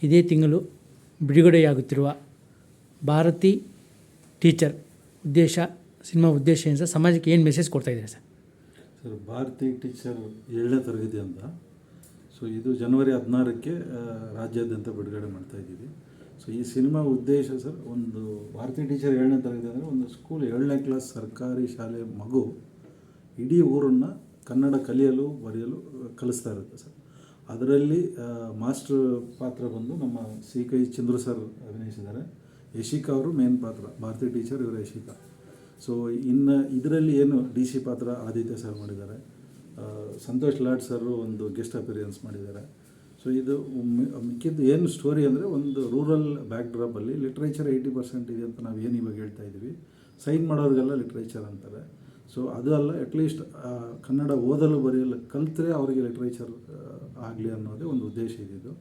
ಇದೇ ತಿಂಗಳು ಬಿಡುಗಡೆಯಾಗುತ್ತಿರುವ Bharati teacher cinema ಉದ್ದೇಶ ಏನು ಸರ್? ಸಮಾಜಕ್ಕೆ ಏನು ಮೆಸೇಜ್ ಕೊಡ್ತಾ ಇದ್ದೀರಾ ಸರ್? ಸರ್, ಭಾರತಿ ಟೀಚರ್ 7ನೇ ತರಗತಿ ಅಂತ. ಸೊ ಇದು ಜನವರಿ 16ಕ್ಕೆ ರಾಜ್ಯಾದ್ಯಂತ ಬಿಡುಗಡೆ ಮಾಡ್ತಾಯಿದ್ದೀವಿ. ಸೊ ಈ ಸಿನಿಮಾ ಉದ್ದೇಶ ಸರ್, ಒಂದು ಭಾರತಿ ಟೀಚರ್ 7ನೇ ತರಗತಿ ಅಂದರೆ ಒಂದು ಸ್ಕೂಲ್ 7ನೇ ಕ್ಲಾಸ್ ಸರ್ಕಾರಿ ಶಾಲೆ ಮಗು ಇಡೀ ಊರನ್ನು ಕನ್ನಡ ಕಲಿಯಲು ಬರೆಯಲು ಕಲಿಸ್ತಾ ಇರುತ್ತೆ ಸರ್. ಅದರಲ್ಲಿ ಮಾಸ್ಟರ್ ಪಾತ್ರ ಬಂದು ನಮ್ಮ ಸಿ.ಕೈ ಚಂದ್ರು ಸರ್ ಅಭಿನಯಿಸಿದ್ದಾರೆ. ಯಶಿಕಾ ಅವರು ಮೇನ್ ಪಾತ್ರ, ಭಾರತಿ ಟೀಚರ್ ಇವರ ಯಶಿಕಾ. ಸೊ ಇನ್ನು ಇದರಲ್ಲಿ ಏನು DC ಪಾತ್ರ ಆದಿತ್ಯ ಸರ್ ಮಾಡಿದ್ದಾರೆ, ಸಂತೋಷ್ ಲಾಡ್ ಸರ್ ಒಂದು ಗೆಸ್ಟ್ ಅಪಿರಿಯನ್ಸ್ ಮಾಡಿದ್ದಾರೆ. ಸೊ ಇದು ಮಿಕ್ಕಿದ್ದು ಏನು ಸ್ಟೋರಿ ಅಂದರೆ, ಒಂದು ರೂರಲ್ ಬ್ಯಾಕ್ಡ್ರಾಪಲ್ಲಿ ಲಿಟ್ರೇಚರ್ 80% ಇದೆ ಅಂತ ನಾವು ಏನು ಇವಾಗ ಹೇಳ್ತಾ ಇದ್ದೀವಿ. ಸೈನ್ ಮಾಡೋರಿಗೆಲ್ಲ ಲಿಟ್ರೇಚರ್ ಅಂತಾರೆ. ಸೊ ಅದು ಅಲ್ಲ, ಅಟ್ಲೀಸ್ಟ್ ಕನ್ನಡ ಓದಲು ಬರೆಯಲು ಕಲಿತರೆ ಅವರಿಗೆ ಲಿಟ್ರೇಚರ್ ಆಗಲಿ ಅನ್ನೋದೇ ಒಂದು ಉದ್ದೇಶ ಇದ್ದಿದ್ದು.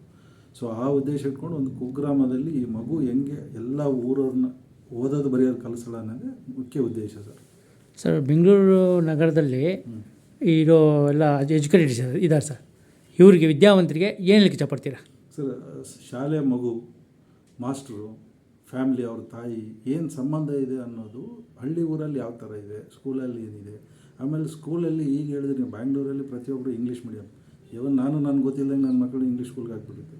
ಸೊ ಆ ಉದ್ದೇಶ ಇಟ್ಕೊಂಡು ಒಂದು ಕುಗ್ರಾಮದಲ್ಲಿ ಈ ಮಗು ಹೆಂಗೆ ಎಲ್ಲ ಊರವ್ರನ್ನ ಓದೋದು ಬರೆಯೋದು ಕಲಿಸೋಣ ಅನ್ನೋದೇ ಮುಖ್ಯ ಉದ್ದೇಶ ಸರ್. ಸರ್, ಬೆಂಗಳೂರು ನಗರದಲ್ಲಿ ಇರೋ ಎಲ್ಲ ಎಜುಕೇಟೆಡ್ ಇದ್ದಾರೆ ಸರ್. ಇವರಿಗೆ ವಿದ್ಯಾವಂತರಿಗೆ ಏನು ಹೇಳಕ್ಕೆ ಇಷ್ಟಪಡ್ತೀರಾ ಸರ್? ಶಾಲೆ ಮಗು, ಮಾಸ್ಟ್ರು, ಫ್ಯಾಮ್ಲಿ, ಅವ್ರ ತಾಯಿ ಏನು ಸಂಬಂಧ ಇದೆ ಅನ್ನೋದು ಹಳ್ಳಿ ಊರಲ್ಲಿ ಯಾವ ಥರ ಇದೆ, ಸ್ಕೂಲಲ್ಲಿ ಏನಿದೆ. ಆಮೇಲೆ ಸ್ಕೂಲಲ್ಲಿ ಈಗ ಹೇಳಿದ್ರೆ, ನೀವು ಬ್ಯಾಂಗ್ಳೂರಲ್ಲಿ ಪ್ರತಿಯೊಬ್ಬರು ಇಂಗ್ಲೀಷ್ ಮೀಡಿಯಮ್. ಇವನ್ ನನಗೆ ಗೊತ್ತಿಲ್ಲದಂಗೆ ನನ್ನ ಮಕ್ಕಳು ಇಂಗ್ಲೀಷ್ ಸ್ಕೂಲ್ಗೆ ಹಾಕ್ಬಿಟ್ಟಿದ್ದೆ.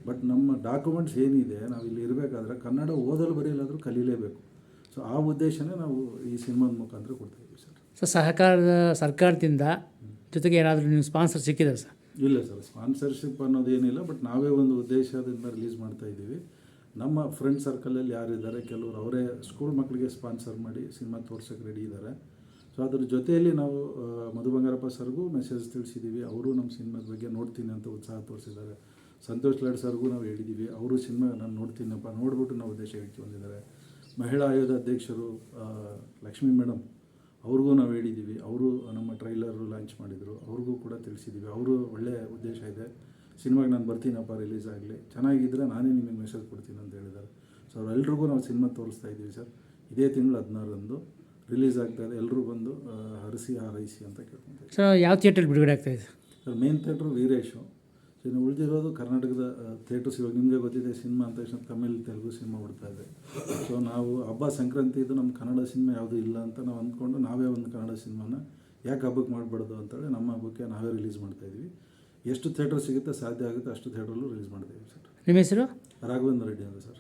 ಬಟ್ ನಮ್ಮ ಡಾಕ್ಯುಮೆಂಟ್ಸ್ ಏನಿದೆ, ನಾವು ಇಲ್ಲಿ ಇರಬೇಕಾದ್ರೆ ಕನ್ನಡ ಓದಲು ಬರೆಯಲಾದರೂ ಕಲೀಲೇಬೇಕು. ಸೊ ಆ ಉದ್ದೇಶನೇ ನಾವು ಈ ಸಿನಿಮಾದ ಮುಖಾಂತರ ಕೊಡ್ತಾಯಿದ್ದೀವಿ ಸರ್. ಸರ್, ಸರ್ಕಾರದಿಂದ ಜೊತೆಗೆ ಏನಾದರೂ ನೀವು ಸ್ಪಾನ್ಸರ್ ಸಿಕ್ಕಿದೆ ಸರ್? ಇಲ್ಲ ಸರ್, ಸ್ಪಾನ್ಸರ್ಶಿಪ್ ಅನ್ನೋದೇನಿಲ್ಲ. ಬಟ್ ನಾವೇ ಒಂದು ಉದ್ದೇಶದಿಂದ ರಿಲೀಸ್ ಮಾಡ್ತಾಯಿದ್ದೀವಿ. ನಮ್ಮ ಫ್ರೆಂಡ್ ಸರ್ಕಲಲ್ಲಿ ಯಾರಿದ್ದಾರೆ, ಕೆಲವರು ಅವರೇ ಸ್ಕೂಲ್ ಮಕ್ಕಳಿಗೆ ಸ್ಪಾನ್ಸರ್ ಮಾಡಿ ಸಿನಿಮಾ ತೋರ್ಸೋಕ್ಕೆ ರೆಡಿ ಇದ್ದಾರೆ. ಸೊ ಅದ್ರ ಜೊತೆಯಲ್ಲಿ ನಾವು ಮಧು ಬಂಗಾರಪ್ಪ ಸರ್ಗೂ ಮೆಸೇಜ್ ತಿಳಿಸಿದ್ದೀವಿ. ಅವರು ನಮ್ಮ ಸಿನಿಮಾದ ಬಗ್ಗೆ ನೋಡ್ತೀನಿ ಅಂತ ಉತ್ಸಾಹ ತೋರಿಸಿದ್ದಾರೆ. ಸಂತೋಷ್ ಲಾಡ್ ಸರ್ಗೂ ನಾವು ಹೇಳಿದ್ದೀವಿ. ಅವರು ಸಿನಿಮಾ ನಾನು ನೋಡ್ತೀನಪ್ಪ, ನೋಡಿಬಿಟ್ಟು ನಾವು ಉದ್ದೇಶ ಇಟ್ಕೊಂಡಿದ್ದಾರೆ. ಮಹಿಳಾ ಆಯೋಗದ ಅಧ್ಯಕ್ಷರು ಲಕ್ಷ್ಮೀ ಮೇಡಮ್, ಅವ್ರಿಗೂ ನಾವು ಹೇಳಿದ್ದೀವಿ. ಅವರು ನಮ್ಮ ಟ್ರೈಲರು ಲಾಂಚ್ ಮಾಡಿದರು, ಅವ್ರಿಗೂ ಕೂಡ ತಿಳಿಸಿದ್ದೀವಿ. ಅವರು ಒಳ್ಳೆಯ ಉದ್ದೇಶ ಇದೆ, ಸಿನಿಮಾಗೆ ನಾನು ಬರ್ತೀನಪ್ಪ, ರಿಲೀಸ್ ಆಗಲಿ, ಚೆನ್ನಾಗಿದ್ದರೆ ನಾನೇ ನಿಮಗೆ ಮೆಸೇಜ್ ಕೊಡ್ತೀನಿ ಅಂತ ಹೇಳಿದ್ದಾರೆ. ಸೊ ಅವರೆಲ್ರಿಗೂ ನಾವು ಸಿನಿಮಾ ತೋರಿಸ್ತಾ ಇದ್ದೀವಿ ಸರ್. ಇದೇ ತಿಂಗಳು 16ರಂದು ರಿಲೀಸ್ ಆಗ್ತಾಯಿದೆ. ಎಲ್ಲರೂ ಬಂದು ಹರಿಸಿ ಹಾರೈಸಿ ಅಂತ ಕೇಳ್ಕೊತೀವಿ ಸರ್. ಯಾವ ಥಿಯೇಟ್ರಲ್ಲಿ ಬಿಡುಗಡೆ ಆಗ್ತಾಯಿದೆ sir? Main theatre Veeresh. So ಇನ್ನು ಉಳಿದಿರೋದು ಕರ್ನಾಟಕದ ಥಿಯೇಟರ್ಸ್. ಇವಾಗ ನಿಮಗೆ ಗೊತ್ತಿದೆ, ಸಿನಿಮಾ ಅಂತ ತಕ್ಷಣ ತಮಿಳ್, ತೆಲುಗು ಸಿನಿಮಾ ಬಿಡ್ತಾ ಇದೆ. ಸೊ ನಾವು ಹಬ್ಬ ಸಂಕ್ರಾಂತಿ ಇದು ನಮ್ಮ ಕನ್ನಡ ಸಿನಿಮಾ ಯಾವುದೂ ಇಲ್ಲ ಅಂತ ನಾವು ಅಂದ್ಕೊಂಡು ನಾವೇ ಒಂದು ಕನ್ನಡ ಸಿನಿಮಾನ ಯಾಕೆ ಹಬ್ಬಕ್ಕೆ ಮಾಡಬಾರ್ದು ಅಂತೇಳಿ ನಮ್ಮ ಹಬ್ಬಕ್ಕೆ ನಾವೇ ರಿಲೀಸ್ ಮಾಡ್ತಾಯಿದ್ವಿ. ಎಷ್ಟು ಥಿಯೇಟರ್ ಸಿಗುತ್ತೆ ಸಾಧ್ಯ ಆಗುತ್ತೆ ಅಷ್ಟು ಥಿಯೇಟ್ರಲ್ಲೂ ರಿಲೀಸ್ ಮಾಡ್ತಾಯಿದ್ವಿ ಸರ್. ನಿಮ್ಮ ಹೆಸರು? ರಾಘವೇಂದ್ರ ರೆಡ್ಡಿ ಅಂತ ಸರ್.